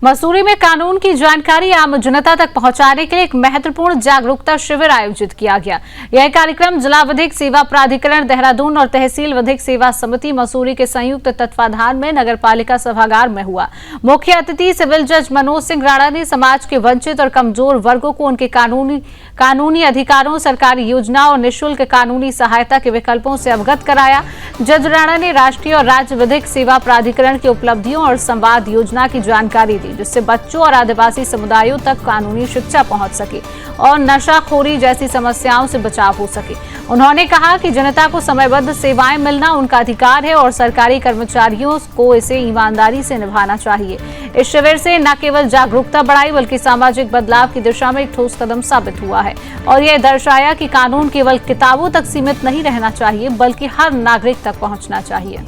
मसूरी में कानून की जानकारी आम जनता तक पहुंचाने के लिए एक महत्वपूर्ण जागरूकता शिविर आयोजित किया गया। यह कार्यक्रम जिला विधिक सेवा प्राधिकरण देहरादून और तहसील विधिक सेवा समिति मसूरी के संयुक्त तत्वाधान में नगरपालिका सभागार में हुआ। मुख्य अतिथि सिविल जज मनोज सिंह राणा ने समाज के वंचित और कमजोर वर्गों को उनके कानूनी अधिकारों, सरकारी योजनाओं और निःशुल्क कानूनी सहायता के विकल्पों से अवगत कराया। जज राणा ने राष्ट्रीय और राज्य विधिक सेवा प्राधिकरण की उपलब्धियों और संवाद योजना की जानकारी दी, जिससे बच्चों और आदिवासी समुदायों तक कानूनी शिक्षा पहुंच सके और नशाखोरी जैसी समस्याओं से बचाव हो सके। उन्होंने कहा कि जनता को समयबद्ध सेवाएं मिलना उनका अधिकार है और सरकारी कर्मचारियों को इसे ईमानदारी से निभाना चाहिए। इस शिविर से न केवल जागरूकता बढ़ाई बल्कि सामाजिक बदलाव की दिशा में एक ठोस कदम साबित हुआ है और यह दर्शाया कि कानून केवल किताबों तक सीमित नहीं रहना चाहिए बल्कि हर नागरिक तक पहुंचना चाहिए।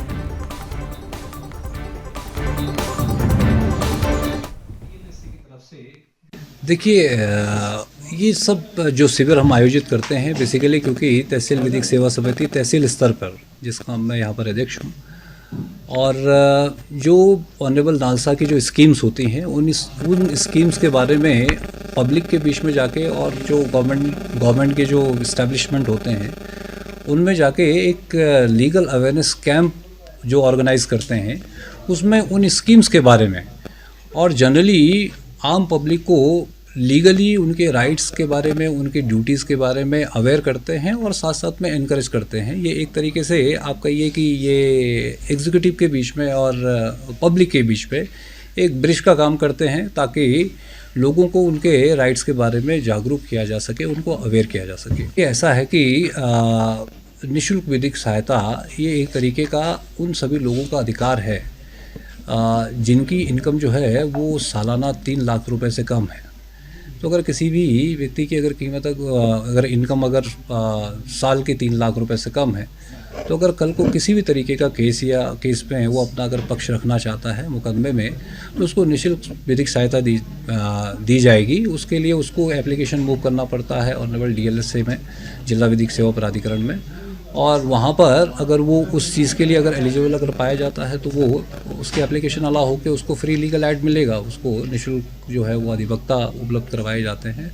देखिए, ये सब जो शिविर हम आयोजित करते हैं बेसिकली क्योंकि तहसील विधिक सेवा समिति तहसील स्तर पर, जिसका मैं यहाँ पर अध्यक्ष हूँ, और जो ऑनरेबल नालसा की जो स्कीम्स होती हैं उन स्कीम्स के बारे में पब्लिक के बीच में जाके और जो गवर्नमेंट के जो इस्टेब्लिशमेंट होते हैं उनमें जाके एक लीगल अवेयरनेस कैंप जो ऑर्गेनाइज करते हैं, उसमें उन स्कीम्स के बारे में और जनरली आम पब्लिक को लीगली उनके राइट्स के बारे में, उनके ड्यूटीज़ के बारे में अवेयर करते हैं और साथ साथ में इनकरेज करते हैं। ये एक तरीके से आप कहिए कि ये एग्जीक्यूटिव के बीच में और पब्लिक के बीच में एक ब्रिज का काम करते हैं ताकि लोगों को उनके राइट्स के बारे में जागरूक किया जा सके, उनको अवेयर किया जा सके। ये ऐसा है कि निःशुल्क विधिक सहायता ये एक तरीके का उन सभी लोगों का अधिकार है जिनकी इनकम जो है वो सालाना 3 लाख रुपए से कम है। तो अगर किसी भी व्यक्ति की अगर कीमत अगर इनकम साल के 3 लाख रुपए से कम है, तो अगर कल को किसी भी तरीके का केस में वो अपना अगर पक्ष रखना चाहता है मुकदमे में, तो उसको निःशुल्क विधिक सहायता दी जाएगी। उसके लिए उसको एप्लीकेशन मूव करना पड़ता है ऑनरेबल DLSA में, जिला विधिक सेवा प्राधिकरण में, और वहाँ पर अगर वो उस चीज़ के लिए अगर एलिजिबल अगर पाया जाता है तो वो उसकी एप्लीकेशन अलाउ होकर उसको फ्री लीगल एड मिलेगा, उसको निःशुल्क जो है वो अधिवक्ता उपलब्ध करवाए जाते हैं।